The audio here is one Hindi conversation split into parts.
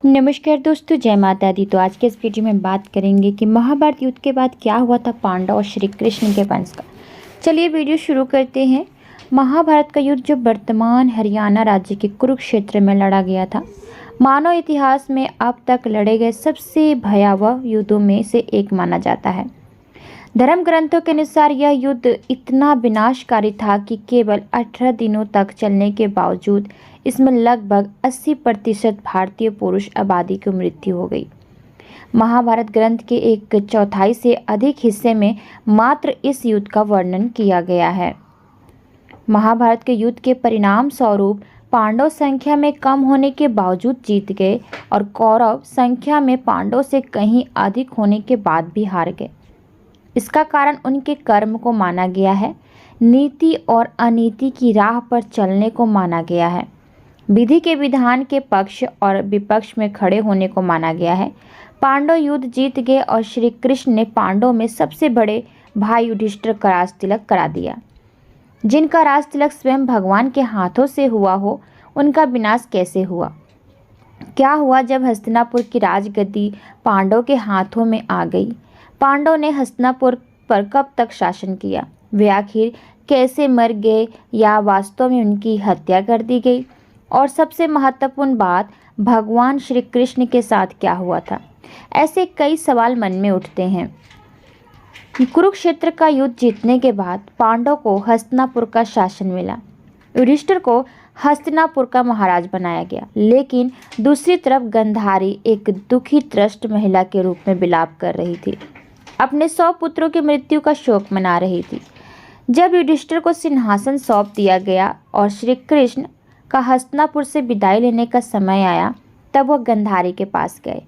नमस्कार दोस्तों, जय माता दी। तो आज के इस वीडियो में बात करेंगे कि महाभारत युद्ध के बाद क्या हुआ था पांडव और श्री कृष्ण के वंश का। चलिए वीडियो शुरू करते हैं। महाभारत का युद्ध जो वर्तमान हरियाणा राज्य के कुरुक्षेत्र में लड़ा गया था, मानव इतिहास में अब तक लड़े गए सबसे भयावह युद्धों में से एक माना जाता है। धर्म ग्रंथों के अनुसार यह युद्ध इतना विनाशकारी था कि केवल 18 दिनों तक चलने के बावजूद इसमें लगभग 80% भारतीय पुरुष आबादी की मृत्यु हो गई। महाभारत ग्रंथ के 1/4 से अधिक हिस्से में मात्र इस युद्ध का वर्णन किया गया है। महाभारत के युद्ध के परिणाम स्वरूप पांडव संख्या में कम होने के बावजूद जीत गए और कौरव संख्या में पांडव से कहीं अधिक होने के बाद भी हार गए। इसका कारण उनके कर्म को माना गया है, नीति और अनीति की राह पर चलने को माना गया है, विधि के विधान के पक्ष और विपक्ष में खड़े होने को माना गया है। पांडव युद्ध जीत गए और श्री कृष्ण ने पांडवों में सबसे बड़े भाई युधिष्ठिर का राज तिलक करा दिया। जिनका राज तिलक स्वयं भगवान के हाथों से हुआ हो, उनका विनाश कैसे हुआ? क्या हुआ जब हस्तिनापुर की राजगद्दी पांडव के हाथों में आ गई? पांडव ने हस्तिनापुर पर कब तक शासन किया? वे आखिर कैसे मर गए या वास्तव में उनकी हत्या कर दी गई? और सबसे महत्वपूर्ण बात, भगवान श्री कृष्ण के साथ क्या हुआ था? ऐसे कई सवाल मन में उठते हैं। कुरुक्षेत्र का युद्ध जीतने के बाद पांडव को हस्तिनापुर का शासन मिला। युधिष्ठिर को हस्तिनापुर का महाराज बनाया गया, लेकिन दूसरी तरफ गंधारी एक दुखी त्रस्त महिला के रूप में विलाप कर रही थी, अपने 100 पुत्रों की मृत्यु का शोक मना रही थी। जब युधिष्ठिर को सिंहासन सौंप दिया गया और श्री कृष्ण का हस्तिनापुर से विदाई लेने का समय आया, तब वह गंधारी के पास गए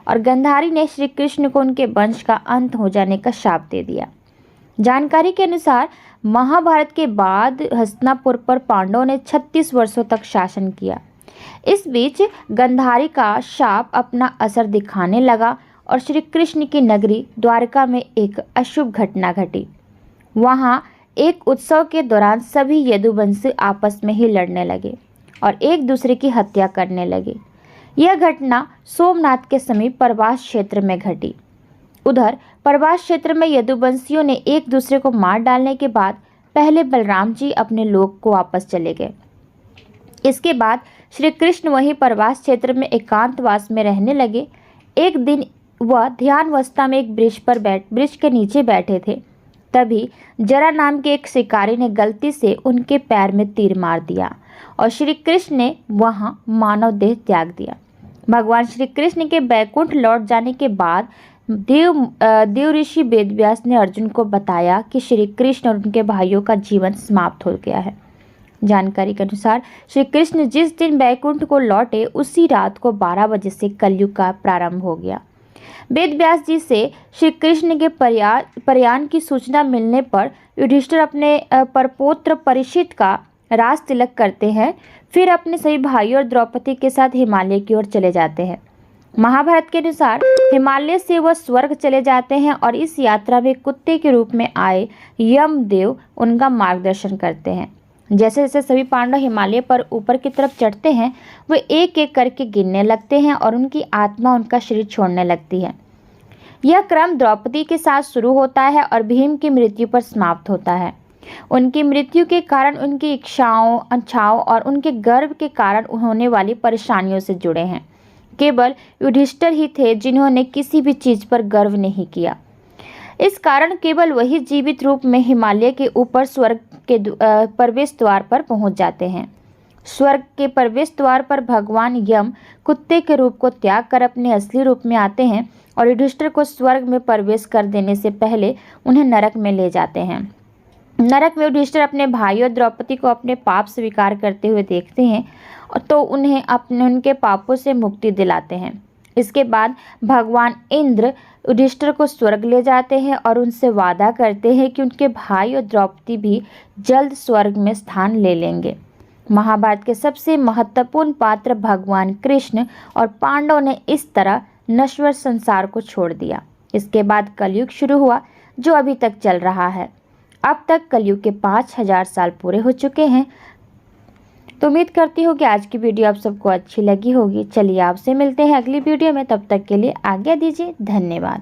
और गंधारी ने श्री कृष्ण को उनके वंश का अंत हो जाने का शाप दे दिया। जानकारी के अनुसार महाभारत के बाद हस्तिनापुर पर पांडवों ने 36 वर्षों तक शासन किया। इस बीच गंधारी का शाप अपना असर दिखाने लगा और श्री कृष्ण की नगरी द्वारका में एक अशुभ घटना घटी। वहां एक उत्सव के दौरान सभी यदुवंशी आपस में ही लड़ने लगे और एक दूसरे की हत्या करने लगे। यह घटना सोमनाथ के समीप परवास क्षेत्र में घटी। उधर परवास क्षेत्र में यदुवंशियों ने एक दूसरे को मार डालने के बाद पहले बलराम जी अपने लोक को वापस चले गए। इसके बाद श्री कृष्ण वहीं परवास क्षेत्र में एकांतवास में रहने लगे। एक दिन वह ध्यानावस्था में एक वृक्ष के नीचे बैठे थे। तभी जरा नाम के एक शिकारी ने गलती से उनके पैर में तीर मार दिया और श्री कृष्ण ने वहां मानव देह त्याग दिया। भगवान श्री कृष्ण के बैकुंठ लौट जाने के बाद देव ऋषि वेदव्यास ने अर्जुन को बताया कि श्री कृष्ण और उनके भाइयों का जीवन समाप्त हो गया है। जानकारी के अनुसार श्री कृष्ण जिस दिन बैकुंठ को लौटे, उसी रात को 12 बजे से कलयुग का प्रारंभ हो गया। वेदव्यास जी से श्री कृष्ण के प्रयाण की सूचना मिलने पर युधिष्ठिर अपने परपौत्र परीक्षित का राज तिलक करते हैं, फिर अपने सभी भाइयों और द्रौपदी के साथ हिमालय की ओर चले जाते हैं। महाभारत के अनुसार हिमालय से वह स्वर्ग चले जाते हैं और इस यात्रा में कुत्ते के रूप में आए यमदेव उनका मार्गदर्शन करते हैं। जैसे जैसे सभी पांडव हिमालय पर ऊपर की तरफ चढ़ते हैं, वे एक एक करके गिरने लगते हैं और उनकी आत्मा उनका शरीर छोड़ने लगती है। यह क्रम द्रौपदी के साथ शुरू होता है और भीम की मृत्यु पर समाप्त होता है। उनकी मृत्यु के कारण उनकी इच्छाओं, अंछाओं और उनके गर्व के कारण होने वाली परेशानियों से जुड़े हैं। केवल युधिष्ठिर ही थे जिन्होंने किसी भी चीज पर गर्व नहीं किया। इस कारण केवल वही जीवित रूप में हिमालय के ऊपर स्वर्ग के प्रवेश द्वार पर पहुंच जाते हैं। स्वर्ग के प्रवेश द्वार पर भगवान यम कुत्ते के रूप को त्याग कर अपने असली रूप में आते हैं और युधिष्ठिर को स्वर्ग में प्रवेश कर देने से पहले उन्हें नरक में ले जाते हैं। नरक में युधिष्ठिर अपने भाई और द्रौपदी को अपने पाप स्वीकार करते हुए देखते हैं तो उन्हें उनके पापों से मुक्ति दिलाते हैं। इसके बाद भगवान इंद्र युधिष्ठिर को स्वर्ग ले जाते हैं और उनसे वादा करते हैं कि उनके भाई और द्रौपदी भी जल्द स्वर्ग में स्थान ले लेंगे। महाभारत के सबसे महत्वपूर्ण पात्र भगवान कृष्ण और पांडव ने इस तरह नश्वर संसार को छोड़ दिया। इसके बाद कलयुग शुरू हुआ, जो अभी तक चल रहा है। अब तक कलयुग के 5000 साल पूरे हो चुके हैं। तो उम्मीद करती हूँ कि आज की वीडियो आप सबको अच्छी लगी होगी। चलिए आपसे मिलते हैं अगली वीडियो में, तब तक के लिए आज्ञा दीजिए। धन्यवाद।